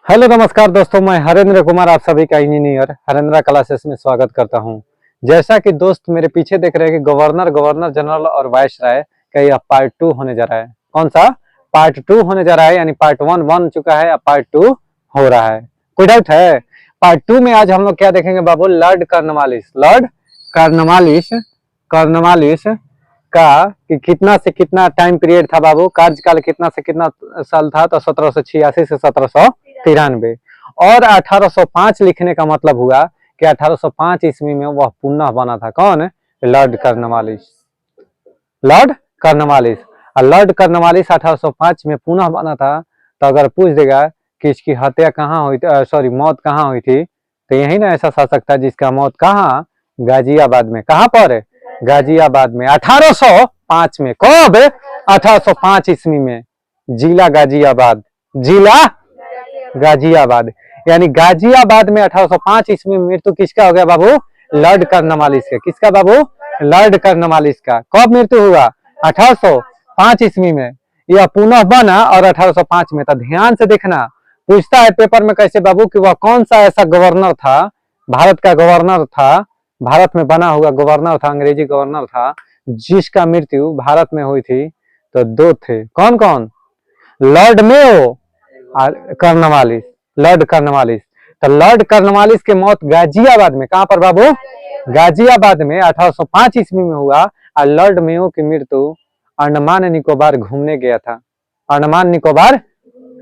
Hello नमस्कार दोस्तों, मैं हरेंद्र कुमार आप सभी का इंजीनियर हरेंद्र क्लासेस में स्वागत करता हूं। जैसा कि दोस्त मेरे पीछे देख रहे हैं कि गवर्नर जनरल और वायसराय का यह पार्ट 2 होने जा रहा है। कौन सा पार्ट 2 होने जा रहा है, यानी पार्ट 1 बन चुका है, अब पार्ट 2 हो रहा है। कोई डाउट है? पार्ट 2 में आज हम लोग क्या देखेंगे बाबू? लॉर्ड कॉर्नवालिस का कि कितना से कितना टाइम पीरियड था बाबू, कार्यकाल कितना से कितना साल था? तो 1786 से 1793। और 1805 लिखने का मतलब हुआ कि 1805 ईस्वी में वह पुनः बना था। कौन? Lord Cornwallis. और लॉर्ड कॉर्नवालिस 1805 में पुनः बना था। तो अगर पूछ देगा कि इसकी हत्या कहाँ हुई थी, सॉरी मौत कहाँ हुई थी, तो यही ना ऐसा शासक था जिसका मौत कहाँ? गाजियाबाद में। कहाँ पर? गाजियाबाद में 1805 में। कब? 1805 ईस्वी में। जिला गाजियाबाद, यानी गाजियाबाद में 1805 ईस्वी में मृत्यु किसका हो गया बाबू? लॉर्ड कॉर्नवालिस का। किसका बाबू? लॉर्ड कॉर्नवालिस का। कब मृत्यु हुआ? 1805 ईस्वी में। यह पुनः बना और 1805 में था। ध्यान से देखना, पूछता है पेपर में कैसे बाबू कि वह कौन सा ऐसा गवर्नर था, भारत का गवर्नर था, भारत में बना हुआ गवर्नर था, अंग्रेजी गवर्नर था, जिसका मृत्यु भारत में हुई थी। तो दो थे। कौन कौन? लॉर्ड मेयो और लॉर्ड कॉर्नवालिस। तो लॉर्ड कॉर्नवालिस की मौत गाजियाबाद में। कहां पर बाबू? गाजियाबाद में 1805 ईस्वी में हुआ। और लॉर्ड मेयो की मृत्यु अंडमान निकोबार घूमने गया था। अंडमान निकोबार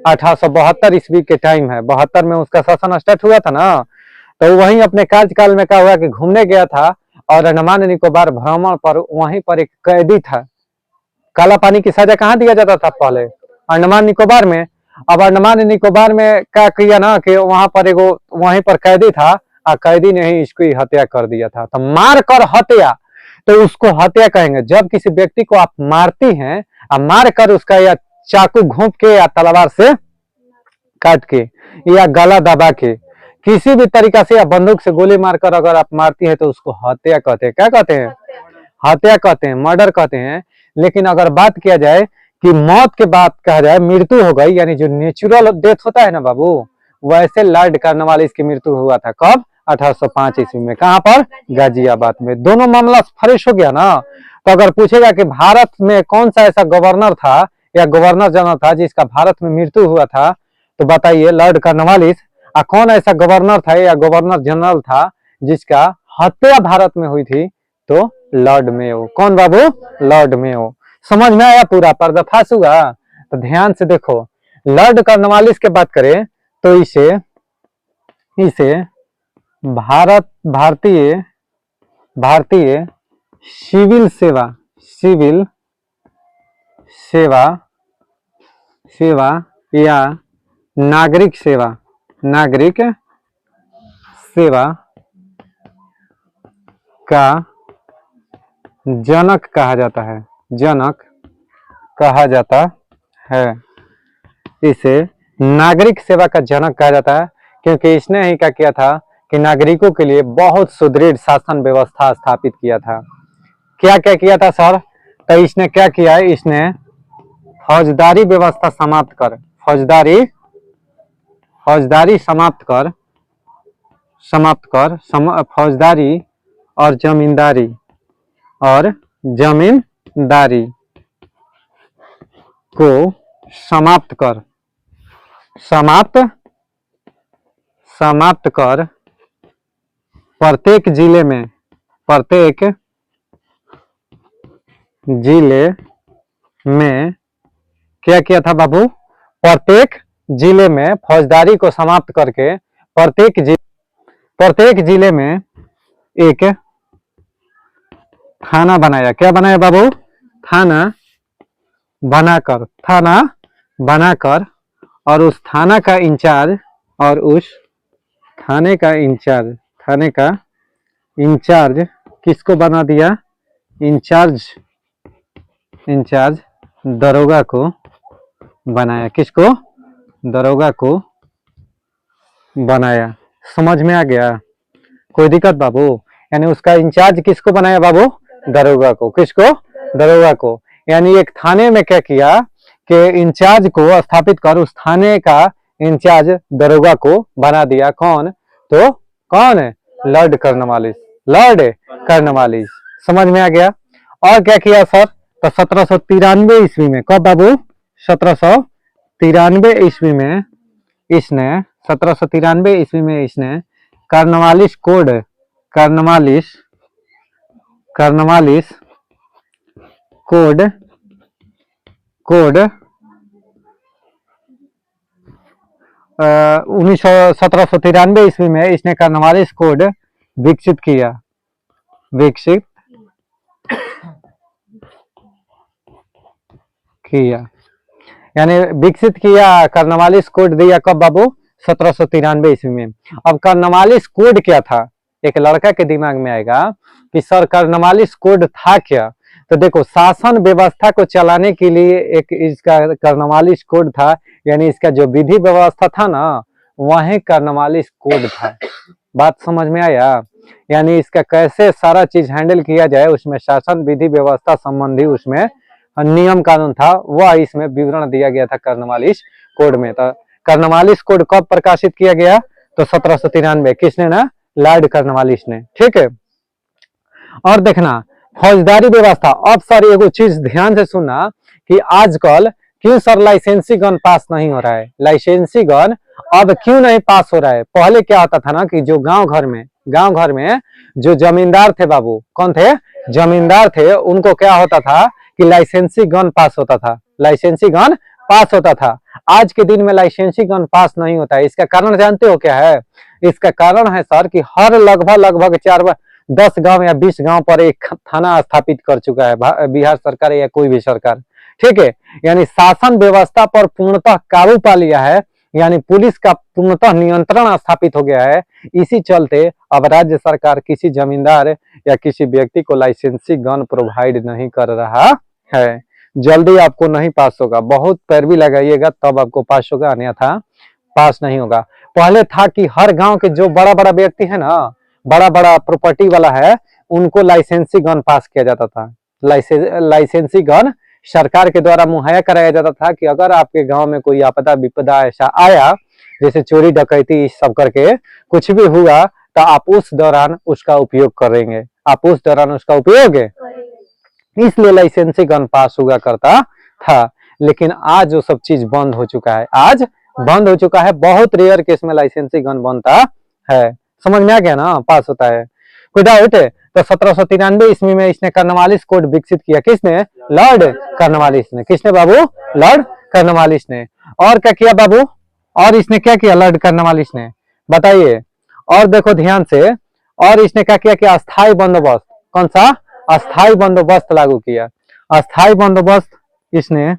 1872 ईस्वी के टाइम है। 72 में उसका शासन स्टार्ट हुआ था ना, तो वहीं अपने कार्यकाल में क्या हुआ कि घूमने गया था और अंडमान निकोबार भ्रमण पर वहीं पर एक कैदी था। काला पानी की सजा कहाँ दिया जाता था पहले? अंडमान निकोबार में। अब अंडमान निकोबार में क्या किया ना कि वहां पर एगो वहीं पर कैदी था और कैदी ने ही इसकी हत्या कर दिया था। तो मार कर हत्या, तो उसको हत्या कहेंगे। जब किसी व्यक्ति को आप मारती हैं और मार कर उसका या चाकू घोंप के या तलवार से काट के या गला दबा के किसी भी तरीका से या बंदूक से गोली मारकर अगर आप मारती है तो उसको हत्या कहते हैं। क्या कहते हैं? हत्या कहते हैं, मर्डर कहते हैं। लेकिन अगर बात किया जाए कि मौत के बाद कहा जाए मृत्यु हो गई, यानी जो नेचुरल डेथ होता है ना बाबू, वैसे लॉर्ड कॉर्नवालिस की मृत्यु हुआ था। कब? 1805 ईस्वी में। कहां पर? गाजियाबाद में। दोनों मामला फ्रेश हो गया ना। तो अगर पूछेगा कि भारत में कौन सा ऐसा गवर्नर था या गवर्नर जनरल था जिसका भारत में मृत्यु हुआ था, तो बताइए लॉर्ड कॉर्नवालिस। और कौन ऐसा गवर्नर था या गवर्नर जनरल था जिसका हत्या भारत में हुई थी? तो लॉर्ड मेयो। कौन बाबू? Lord Mayo. समझ में आया? पूरा पर्दाफाश हुआ। तो ध्यान से देखो, लॉर्ड कॉर्नवालिस की बात करें तो इसे भारतीय सिविल सेवा या नागरिक सेवा का जनक कहा जाता है। इसे नागरिक सेवा का जनक कहा जाता है क्योंकि इसने ही क्या किया था कि नागरिकों के लिए बहुत सुदृढ़ शासन व्यवस्था स्थापित किया था। क्या क्या किया था सर? तो इसने क्या किया? इसने फौजदारी व्यवस्था समाप्त कर फौजदारी और जमींदारी को समाप्त कर प्रत्येक जिले में क्या किया था बाबू? प्रत्येक जिले में फौजदारी को समाप्त करके प्रत्येक जिले में एक थाना बनाया। क्या बनाया बाबू? थाना बनाकर और उस थाना का इंचार्ज किसको बना दिया? इंचार्ज दरोगा को बनाया। किसको? दरोगा को बनाया। समझ में आ गया? कोई दिक्कत बाबू? यानी उसका इंचार्ज किसको बनाया बाबू? दरोगा को। किसको? दरोगा को। यानी एक थाने में क्या किया कि इंचार्ज को स्थापित कर उस थाने का इंचार्ज दरोगा को बना दिया। कौन? तो कौन है? Lord Cornwallis. Lord Cornwallis. समझ में आ गया। और क्या किया सर? तो 1793 ईस्वी में, कब बाबू? 1793 ईस्वी में इसने 1793 ईस्वी में इसने Cornwallis code, Cornwallis code code 1793 ईस्वी में इसने कॉर्नवालिस कोड विकसित किया। विकसित किया यानी विकसित किया, कॉर्नवालिस कोड दिया। कब बाबू? 1793 ईस्वी में। अब कॉर्नवालिस कोड क्या था? एक लड़का के दिमाग में आएगा कि सर कॉर्नवालिस कोड था क्या? तो देखो, शासन व्यवस्था को चलाने के लिए एक इसका कॉर्नवालिस कोड था, यानी इसका जो विधि व्यवस्था था ना, वही कॉर्नवालिस कोड था। बात समझ में आया? यानी इसका कैसे सारा चीज हैंडल किया जाए, उसमें शासन विधि व्यवस्था संबंधी उसमें नियम कानून था, वह इसमें विवरण दिया गया था कॉर्नवालिस कोड में। तो कॉर्नवालिस कोड कब प्रकाशित किया गया? तो 1793। किसने ना? लॉर्ड कॉर्नवालिस ने। ठीक है। और देखना, फौजदारी व्यवस्था। अब सर एगो चीज ध्यान से सुनना कि आजकल क्यों सर लाइसेंसी गन पास नहीं हो रहा है? लाइसेंसी गन अब क्यों नहीं पास हो रहा है? पहले क्या होता था ना कि जो गांव घर में जो जमींदार थे बाबू, कौन थे? जमींदार थे, उनको क्या होता था कि लाइसेंसी गन पास होता था। लाइसेंसी गन पास होता था। आज के दिन में लाइसेंसी गन पास नहीं होता है। इसका कारण जानते हो क्या है? इसका कारण है सर कि हर लगभग 10 गांव या 20 गांव पर एक थाना स्थापित कर चुका है बिहार सरकार या कोई भी सरकार। ठीक है। यानी शासन व्यवस्था पर पूर्णतः काबू पा लिया है, यानी पुलिस का पूर्णतः नियंत्रण स्थापित हो गया है। इसी चलते अब राज्य सरकार किसी जमींदार या किसी व्यक्ति को लाइसेंसी गन प्रोवाइड नहीं कर रहा है। जल्दी आपको नहीं पास होगा, बहुत पैरवी लगाइएगा तब आपको पास होगा, अन्यथा पास नहीं होगा। पहले था कि हर गांव के जो बड़ा बड़ा व्यक्ति है ना, बड़ा बड़ा प्रॉपर्टी वाला है, उनको लाइसेंसी गन पास किया जाता था। लाइसेंसी गन सरकार के द्वारा मुहैया कराया जाता था कि अगर आपके गांव में कोई आपदा विपदा ऐसा आया, जैसे चोरी डकैती इस सब करके कुछ भी हुआ, तो आप उस दौरान उसका उपयोग करेंगे, आप उस दौरान उसका उपयोग, इसलिए लाइसेंसी गन पास हुआ करता था। लेकिन आज वो सब चीज बंद हो चुका है। आज बंद हो चुका है। बहुत रेयर केस में लाइसेंसी गन बनता है। समझ में आ गया ना? पास होता है। कोई डाउट है? तो 1793 ईस्वी में इसने कॉर्नवालिस कोड विकसित किया। किसने? लॉर्ड कॉर्नवालिस ने। किसने बाबू? लॉर्ड कॉर्नवालिस ने। और क्या किया बाबू? और इसने क्या किया लॉर्ड कॉर्नवालिस ने? बताइए। और देखो ध्यान से, और इसने क्या किया कि अस्थायी बंदोबस्त। कौन सा? अस्थायी बंदोबस्त लागू किया। अस्थायी बंदोबस्त इसने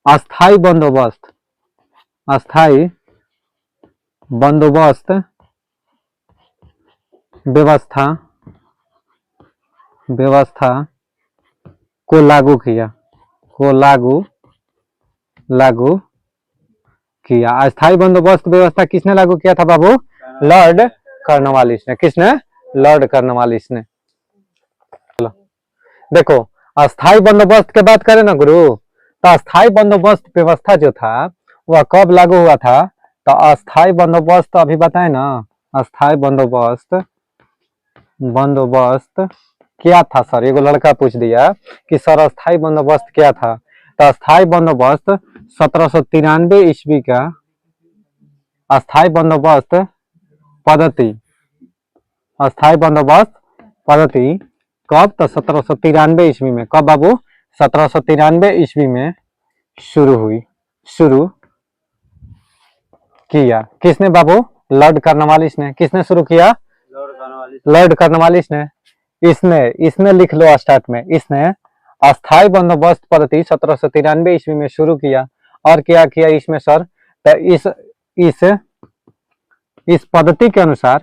अस्थायी बंदोबस्त व्यवस्था को लागू किया। अस्थायी बंदोबस्त व्यवस्था किसने लागू किया था बाबू? लॉर्ड कॉर्नवालिस ने। किसने? लॉर्ड कॉर्नवालिस ने। देखो, अस्थायी बंदोबस्त की बात करें ना गुरु, तो अस्थायी बंदोबस्त व्यवस्था जो था वह कब लागू हुआ था? तो अस्थायी बंदोबस्त अभी बताए ना। अस्थायी बंदोबस्त क्या था सर? एगो लड़का पूछ दिया कि सर अस्थायी बंदोबस्त क्या था? तो अस्थायी बंदोबस्त 1793 ईस्वी का अस्थायी बंदोबस्त पद्धति कब? तो 1793 ईस्वी में। कब बाबू? 1793 ईस्वी में शुरू किया। किसने बाबू? लॉर्ड कॉर्नवालिस ने। किसने शुरू किया? लॉर्ड कॉर्नवालिस ने। इसने लिख लो स्टार्ट में, इसने अस्थायी बंदोबस्त पद्धति 1793 ईस्वी में शुरू किया। और क्या किया इसमें सर? तो इस पद्धति के अनुसार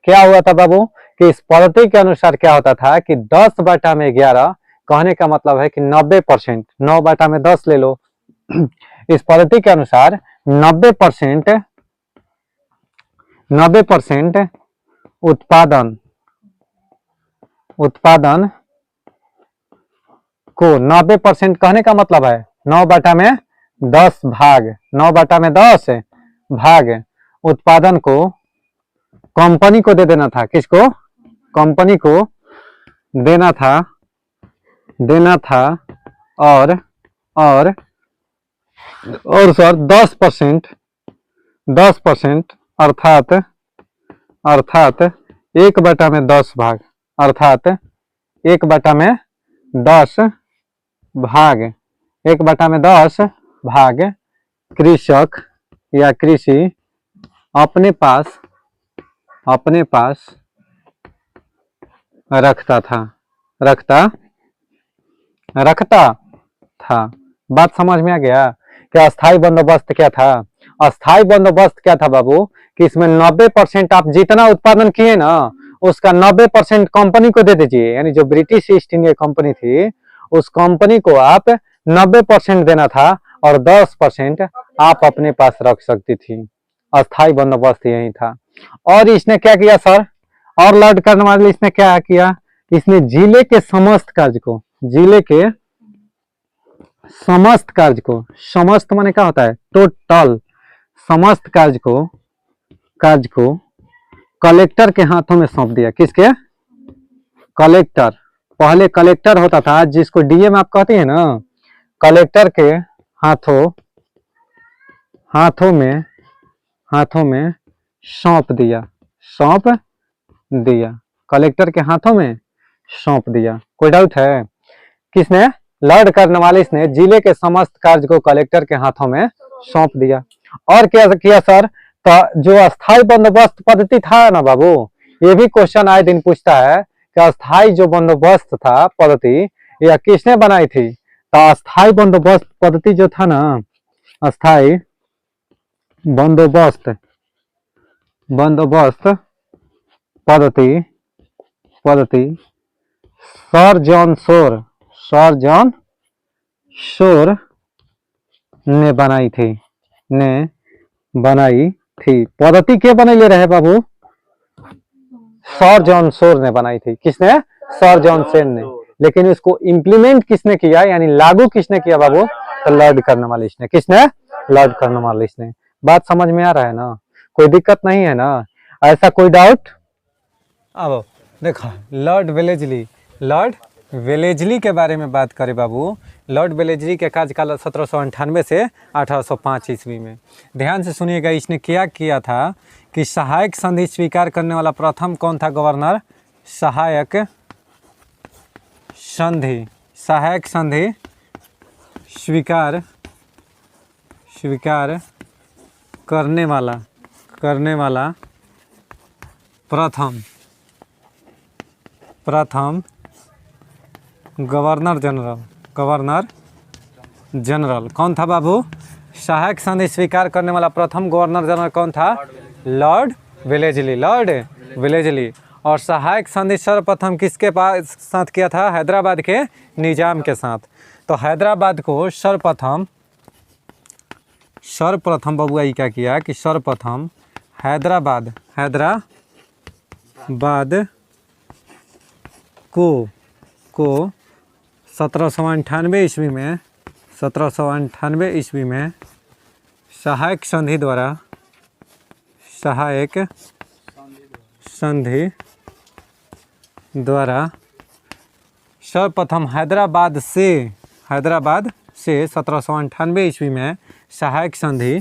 क्या हुआ था बाबू? कि इस पद्धति के अनुसार क्या होता था कि 10/11, कहने का मतलब है कि 90%, 9/10 ले लो। इस पद्धति के अनुसार 90% उत्पादन को 90% कहने का मतलब है 9/10 भाग 9/10 भाग उत्पादन को कंपनी को दे देना था। किसको? कंपनी को देना था और सर 10% अर्थात 1/10 भाग अर्थात 1/10 भाग 1/10 भाग कृषक या कृषि अपने पास रखता था। बात समझ में आ गया? कि अस्थाई बंदोबस्त क्या था? अस्थाई बंदोबस्त क्या था बाबू? कि इसमें 90% आप जितना उत्पादन किए ना उसका 90% कंपनी को दे दीजिए। यानी जो ब्रिटिश ईस्ट इंडिया कंपनी थी उस कंपनी को आप 90% देना था और 10% आप अपने पास रख सकती थी। अस्थाई बंदोबस्त यही था। और इसने क्या किया सर? और लॉर्ड कर्नवालिस इसने क्या किया? इसने जिले के समस्त कार्य को समस्त माने क्या होता है? टोटल। समस्त कार्य को कलेक्टर के हाथों में सौंप दिया। किसके? कलेक्टर। पहले कलेक्टर होता था जिसको डीएम आप कहते हैं ना, कलेक्टर के हाथों में सौंप दिया। कलेक्टर के हाथों में सौंप दिया। कोई डाउट है? किसने? लॉर्ड कर्नवालिस ने जिले के समस्त कार्य को कलेक्टर के हाथों में सौंप दिया। और क्या किया सर? तो जो अस्थाई बंदोबस्त पद्धति था ना बाबू, ये भी क्वेश्चन आए दिन पूछता है कि अस्थाई जो बंदोबस्त था पद्धति यह किसने बनाई थी? तो अस्थाई बंदोबस्त पद्धति जो था ना, अस्थाई बंदोबस्त पद्धति सर जॉन शोर ने बनाई थी। पद्धति के बनैले रहे बाबू? सर जॉन शोर ने बनाई थी। किसने? सर जॉन शोर ने। लेकिन इसको इम्प्लीमेंट किसने किया यानी लागू किसने किया बाबू? तो लॉर्ड कर्नवालिस ने। किसने? लॉर्ड कर्नवालिस ने। बात समझ में आ रहा है ना? कोई दिक्कत नहीं है ना? ऐसा कोई डाउट? अब देखो लॉर्ड वेलेजली के बारे में बात करें बाबू। लॉर्ड वेलेजली के कार्यकाल 1798 से 1805 ईस्वी में। ध्यान से सुनिएगा, इसने क्या किया था कि सहायक संधि स्वीकार करने वाला प्रथम कौन था गवर्नर? सहायक संधि स्वीकार करने वाला प्रथम गवर्नर जनरल कौन था बाबू? सहायक संधि स्वीकार करने वाला प्रथम गवर्नर जनरल कौन था? Lord Wellesley. और सहायक संधि सर्वप्रथम किसके पास साथ किया था? हैदराबाद के निजाम के साथ। तो हैदराबाद को सर्वप्रथम बबुआ क्या किया कि सर्वप्रथम हैदराबाद को 1798 ईस्वी में सहायक संधि द्वारा सर्वप्रथम हैदराबाद से 1798 ईस्वी में सहायक संधि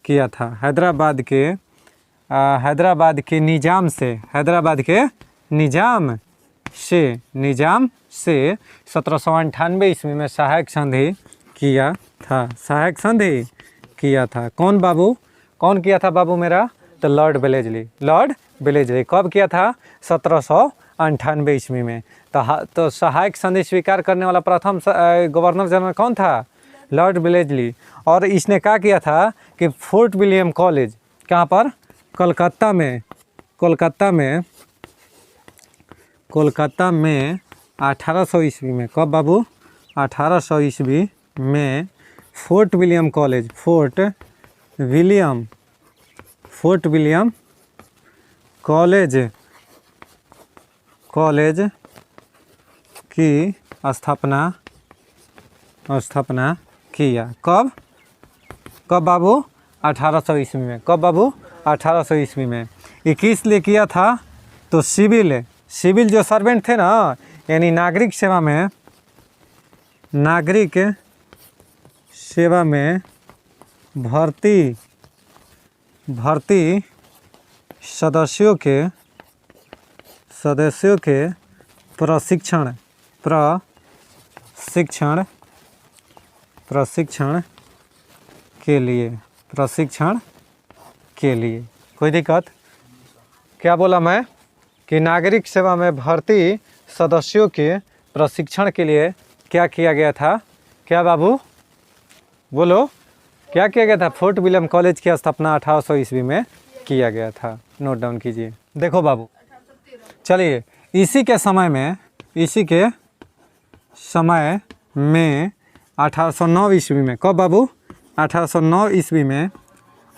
किया था। हैदराबाद के निजाम से 1798 ईस्वी में सहायक संधि किया था। कौन बाबू? कौन किया था बाबू मेरा? तो लॉर्ड वेलेजली। कब किया था? 1798 ईस्वी में। तो सहायक संधि स्वीकार करने वाला प्रथम गवर्नर जनरल कौन था? Lord Wellesley. और इसने क्या किया था कि फोर्ट विलियम कॉलेज कहाँ पर? कोलकाता में 1800 ईस्वी में। कब बाबू? 1800 ईस्वी में फोर्ट विलियम कॉलेज की स्थापना स्थापना किया। कब कब बाबू? 1800 ईस्वी में। कब बाबू? 1800 ईस्वी में। ये किस लिए किया था? तो सिविल जो सर्वेंट थे ना, यानी नागरिक सेवा में भर्ती सदस्यों के प्रशिक्षण के लिए कोई दिक्कत? क्या बोला मैं कि नागरिक सेवा में भर्ती सदस्यों के प्रशिक्षण के लिए क्या किया गया था? क्या बाबू बोलो, क्या किया गया था? फोर्ट विलियम कॉलेज की स्थापना 1800 ईस्वी में किया गया था। नोट डाउन कीजिए। देखो बाबू, चलिए इसी के समय में 1809 ईस्वी में। कब बाबू? 1809 ईस्वी में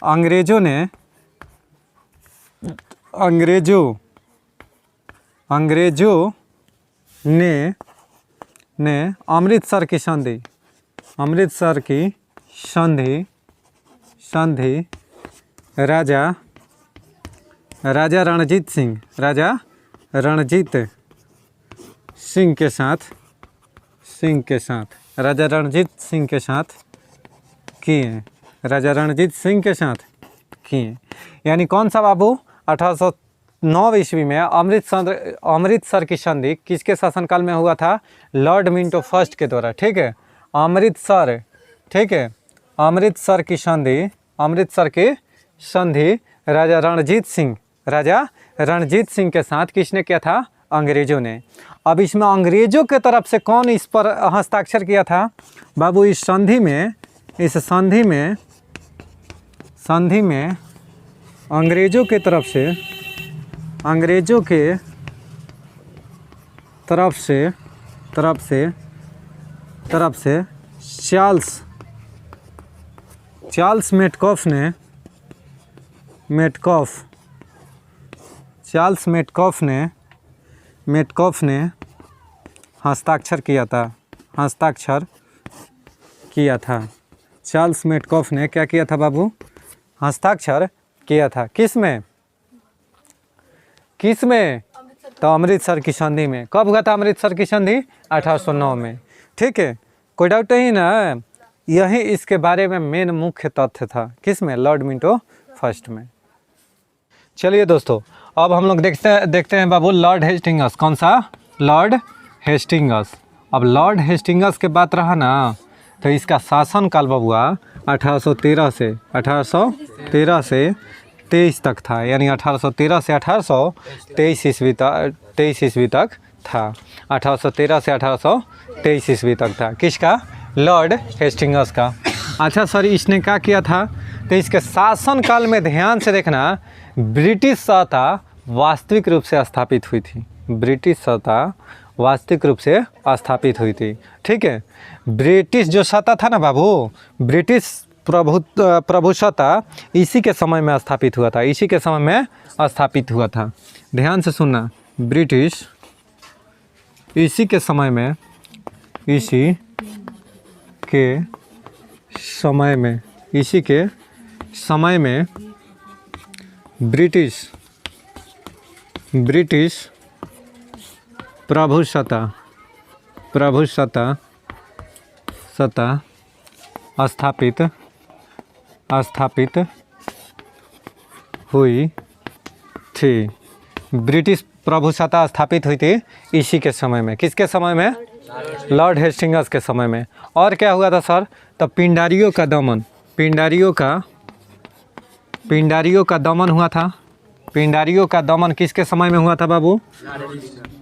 अंग्रेजों ने अमृतसर की संधि राजा रणजीत सिंह के साथ किए। यानी कौन सा बाबू? 1809 ईस्वी में अमृतसर की संधि किसके शासनकाल में हुआ था? लॉर्ड मिंटो फर्स्ट के द्वारा। ठीक है, अमृतसर की संधि राजा रणजीत सिंह के साथ किसने किया था? अंग्रेजों ने। अब इसमें अंग्रेजों के तरफ से कौन इस पर हस्ताक्षर किया था बाबू? इस संधि में अंग्रेजों के तरफ से चार्ल्स मेटकॉफ ने हस्ताक्षर किया था। चार्ल्स मेटकॉफ ने क्या किया था बाबू? हस्ताक्षर किया था। किस में? तो अमृतसर की संधि में। कब हुआ था अमृतसर की संधि? 1809 में। ठीक है, कोई डाउट नहीं ना? यही इसके बारे में मेन मुख्य तथ्य था। किस में? लॉर्ड मिंटो फर्स्ट में। चलिए दोस्तों, अब हम लोग देखते हैं बाबू लॉर्ड हेस्टिंगस। कौन सा? Lord Hastings. अब लॉर्ड हेस्टिंगस के बात रहा ना, तो इसका शासनकाल बबुआ 1813 से 23 तक था। यानी 1813 से 1823 ईस्वी तक था। 1813 से 1823 ईस्वी तक था। किसका? लॉर्ड हेस्टिंगस का। अच्छा सर, इसने क्या किया था? तो इसके शासनकाल में ध्यान से देखना, ब्रिटिश सत्ता वास्तविक रूप से स्थापित हुई थी। ठीक है, ब्रिटिश जो सत्ता था ना बाबू, ब्रिटिश प्रभु सत्ता इसी के समय में स्थापित हुआ था। ध्यान से सुनना, ब्रिटिश इसी के समय में ब्रिटिश प्रभु सत्ता स्थापित हुई थी। ब्रिटिश प्रभु सत्ता स्थापित हुई थी इसी के समय में। किसके समय में? लॉर्ड हेस्टिंगस के समय में। और क्या हुआ था सर? तो पिंडारियों का दमन हुआ था। पिंडारियों का दमन किसके समय में हुआ था बाबू?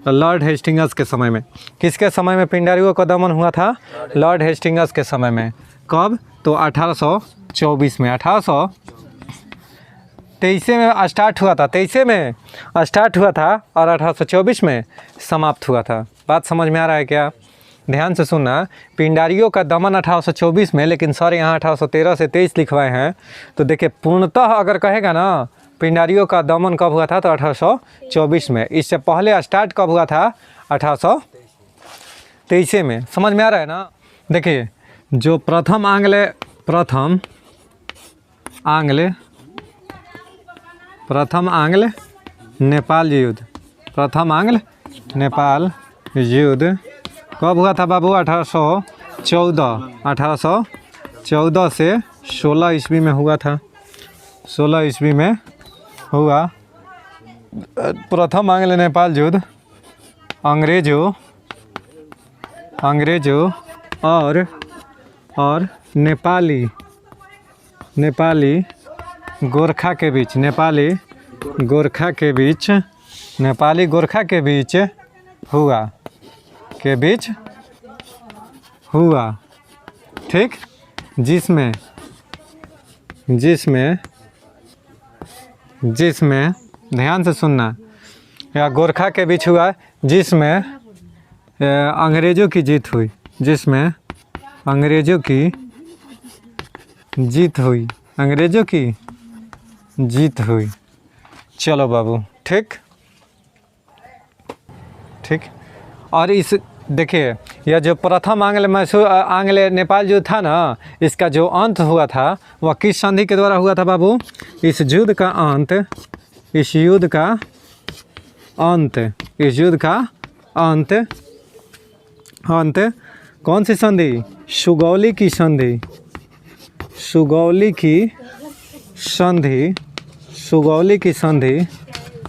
लॉर्ड हेस्टिंगस के समय में। किसके समय में पिंडारियों का दमन हुआ था? लॉर्ड हेस्टिंगस के समय में। कब? तो 1824 में। 1823 में स्टार्ट हुआ था। 23 में स्टार्ट हुआ था और 1824 में समाप्त हुआ था। बात समझ में आ रहा है क्या? ध्यान से सुनना, पिंडारियों का दमन 1824 में, लेकिन सर यहाँ 1813 से 23 लिखवाए हैं। तो देखिए, पूर्णतः अगर कहेगा ना पिंडारियों का दमन कब हुआ था, तो 1824 में। इससे पहले स्टार्ट कब हुआ था? 1823 में। समझ में आ रहा है ना? देखिए जो प्रथम आंग्ल नेपाल युद्ध, प्रथम आंग्ल नेपाल युद्ध कब हुआ था बाबू? 1814 से 16 ईस्वी में हुआ था। 16 ईस्वी में हुआ प्रथम आंग्ल नेपाल युद्ध। अंग्रेजों और नेपाली गोरखा के बीच, नेपाली गोरखा के बीच हुआ, ठीक, जिसमें ध्यान से सुनना, या गोरखा के बीच हुआ जिसमें अंग्रेजों की जीत हुई, अंग्रेजों की जीत हुई। चलो बाबू, ठीक। और इस देखिए यह जो प्रथम आंग्ल नेपाल युद्ध था ना, इसका जो अंत हुआ था वह किस संधि के द्वारा हुआ था बाबू? इस युद्ध का अंत कौन सी संधि? सुगौली की संधि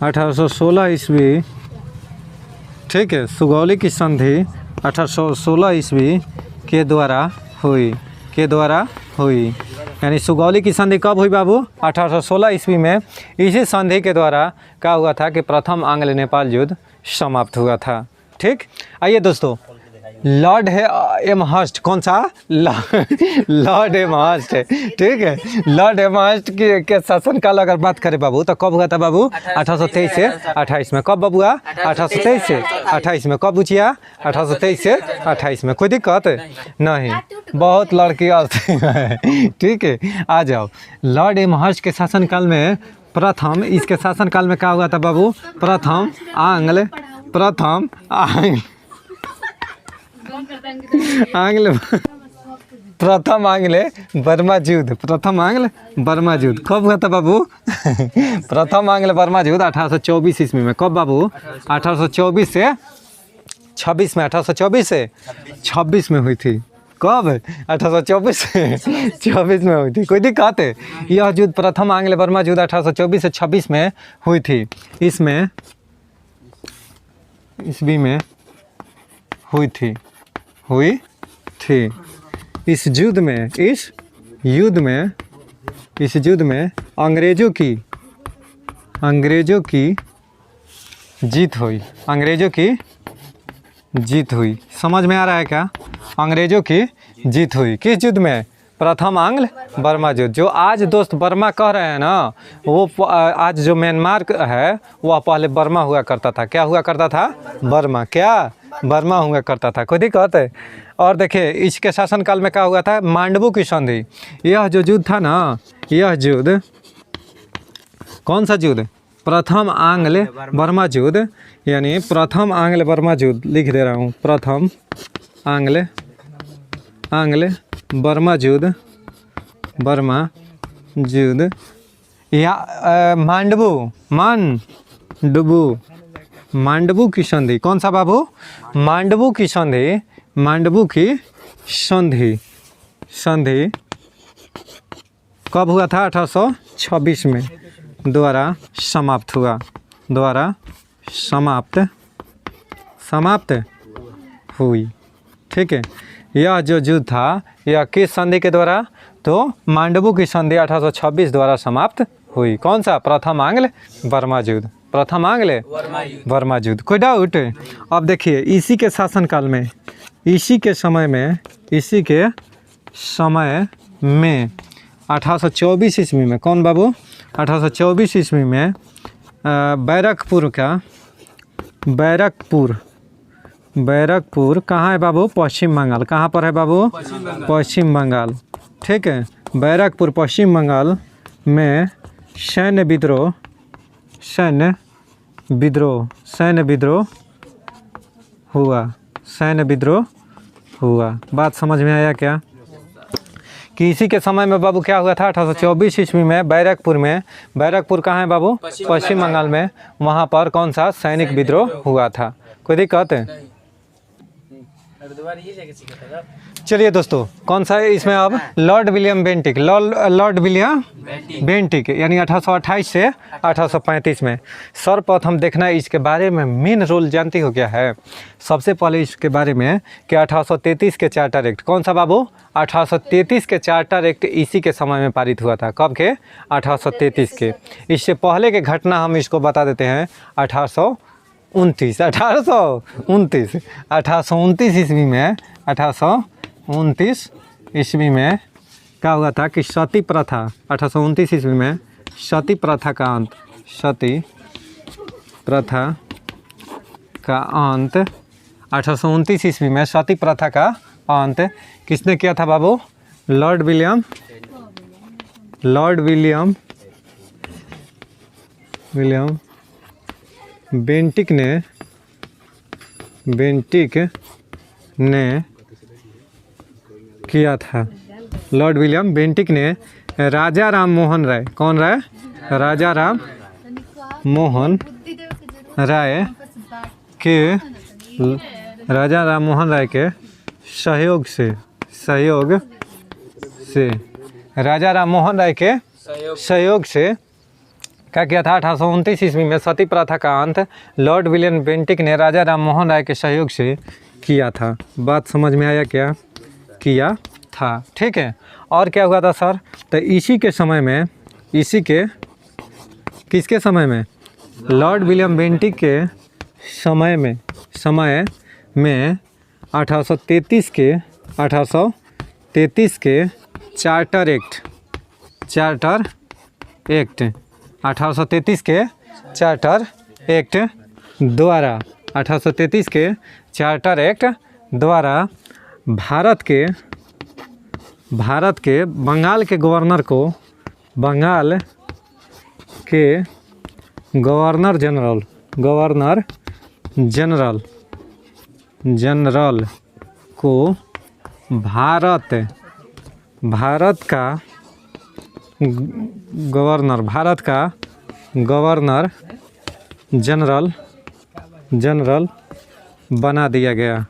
1816 ईस्वी, ठीक है। सुगौली की संधि 1816 ईस्वी के द्वारा हुई। यानी सुगौली की संधि कब हुई बाबू? 1816 ईस्वी में। इसी संधि के द्वारा क्या हुआ था कि प्रथम आंग्ल नेपाल युद्ध समाप्त हुआ था, ठीक। आइए दोस्तों, लॉर्ड है एमहर्स्ट, कौन सा? लॉर्ड एमहर्स्ट है, ठीक है। लॉर्ड एमहर्स्ट के शासनकाल अगर बात करें बाबू तो कब हुआ था बाबू? 1823 से 28 में। कब बाबू? 1823 से 28 में। कब बुझिया? 1823 से 28 में। कोई दिक्कत नहीं, बहुत लड़की आती है, ठीक है। आ जाओ, लॉर्ड एमहर्स्ट के शासनकाल में इसके शासनकाल में क्या हुआ था बाबू? प्रथम आंग्ल बर्मा युद्ध कब हुआ था बाबू? प्रथम आंग्ल बर्मा युद्ध 1824 ईस्वी में। कब बाबू? 1824 से 26 में। 1824 से 26 में हुई थी। कब? 1824 से 26 में हुई थी। कोई दिक्कत है? यह युद्ध प्रथम आंग्ल बर्मा युद्ध 1824 से 26 में हुई थी। इसमें ईस्वी में हुई थी। इस युद्ध में अंग्रेजों की जीत हुई। समझ में आ रहा है क्या? अंग्रेजों की जीत हुई। किस युद्ध में? प्रथम आंग्ल बर्मा युद्ध। जो आज दोस्त बर्मा कह रहे हैं ना, वो आज जो म्यांमार है वह पहले बर्मा हुआ करता था। क्या हुआ करता था? बर्मा हुआ करता था। कोई दिक्कत है? और देखिए इसके शासनकाल में क्या हुआ था? मांडवू की संधि। यह जो युद्ध था ना, यह युद्ध कौन सा युद्ध? प्रथम आंग्ल बर्मा युद्ध। यानी प्रथम आंग्ल बर्मा युद्ध लिख दे रहा हूँ। प्रथम आंग्ल बर्मा युद्ध या मांडवू की संधि। कौन सा बाबू? मांडवू की संधि कब हुआ था? 1826 में द्वारा समाप्त हुई, ठीक है। यह जो युद्ध था यह किस संधि के द्वारा? तो मांडवू की संधि 1826 द्वारा समाप्त हुई। कौन सा? प्रथम आंग्ल बर्मा युद्ध। प्रथम आंग्ल बर्मा युद्ध। कोई डाउट? अब देखिए इसी के शासनकाल में, इसी के समय में 1824 ईस्वी में। कौन बाबू? 1824 ईस्वी में बैरकपुर कहाँ है बाबू? पश्चिम बंगाल। कहाँ पर है बाबू? पश्चिम बंगाल, ठीक है। बैरकपुर पश्चिम बंगाल में सैन्य विद्रोह हुआ। बात समझ में आया क्या? कि इसी के समय में बाबू क्या हुआ था 1824 ईस्वी में बैरकपुर कहाँ है बाबू? पश्चिम बंगाल में। वहाँ पर कौन सा सैनिक विद्रोह हुआ था? कोई दिक्कत है? चलिए दोस्तों, कौन सा है इसमें अब? Lord William Bentinck. Lord William Bentinck यानी 1828 से 1835 में। सर्वप्रथम देखना है इसके बारे में मेन रोल जानती हो क्या है? सबसे पहले इसके बारे में कि 1833 के चार्टर एक्ट। कौन सा बाबू? 1833 के चार्टर एक्ट इसी के समय में पारित हुआ था। कब के? 1833 के। इससे पहले के घटना हम इसको बता देते हैं 1829 ईस्वी में 1829 ईस्वी में क्या हुआ था कि सती प्रथा 1829 ईस्वी में सती प्रथा का अंत 1829 ईस्वी में सती प्रथा का अंत किसने किया था बाबू? लॉर्ड विलियम बेंटिक ने किया था। लॉर्ड विलियम बेंटिक ने राजा राम मोहन राय, कौन राय? राजा राम मोहन राय के सहयोग से राजा राम मोहन राय के सहयोग से क्या किया था? 1829 ईस्वी में सती प्रथा का अंत लॉर्ड विलियम बेंटिक ने राजा राम मोहन राय के सहयोग से किया था। बात समझ में आया क्या? किया था, ठीक है। और क्या हुआ था सर? तो इसी के समय में, किसके समय में? लॉर्ड विलियम बेंटिक के समय में 1833 के चार्टर एक्ट 1833 के चार्टर एक्ट द्वारा 1833 के चार्टर एक्ट द्वारा भारत के बंगाल के गवर्नर को गवर्नर जनरल को भारत का गवर्नर जनरल बना दिया गया।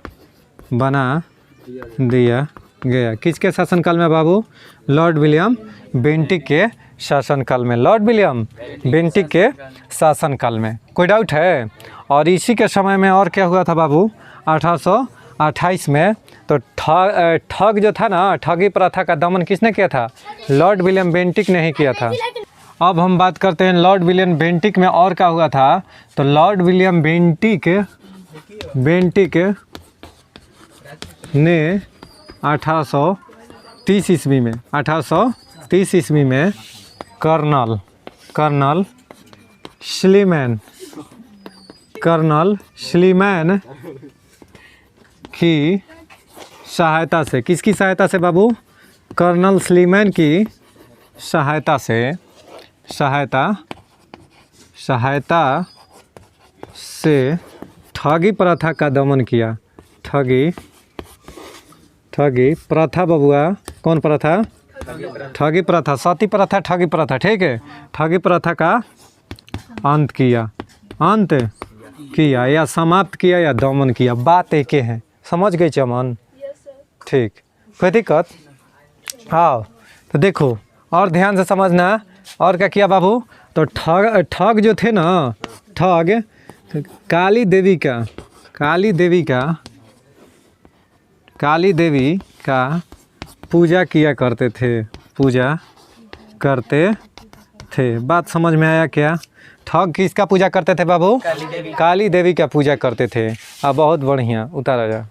किसके शासनकाल में बाबू? लॉर्ड विलियम बेंटिक के शासनकाल में। लॉर्ड विलियम बेंटिक के शासनकाल में। कोई डाउट है? और इसी के समय में और क्या हुआ था बाबू? 1828 में तो ठग जो था ना, ठगी प्रथा का दमन किसने किया था? लॉर्ड विलियम बेंटिक ने ही किया था। अब हम बात करते हैं लॉर्ड विलियम बेंटिक में और क्या हुआ था। तो लॉर्ड विलियम बेंटिक ने 1830 ईस्वी में कर्नल स्लीमैन की सहायता से, किसकी सहायता से बाबू? कर्नल स्लीमैन की सहायता से ठगी प्रथा का दमन किया। ठगी प्रथा बबुआ, कौन प्रथा? ठगी प्रथा, सती प्रथा, ठगी प्रथा, ठीक है। ठगी प्रथा का अंत किया या समाप्त किया या दमन किया, बात एक है। समझ गए चमन? ठीक, कोई दिक्कत? हाँ, तो देखो और ध्यान से समझना। और क्या किया बाबू? तो ठग जो थे ना, ठग काली देवी का पूजा किया करते थे। बात समझ में आया क्या? ठग किसका पूजा करते थे बाबू? काली देवी का पूजा करते थे। बहुत बढ़िया, उतारा जा।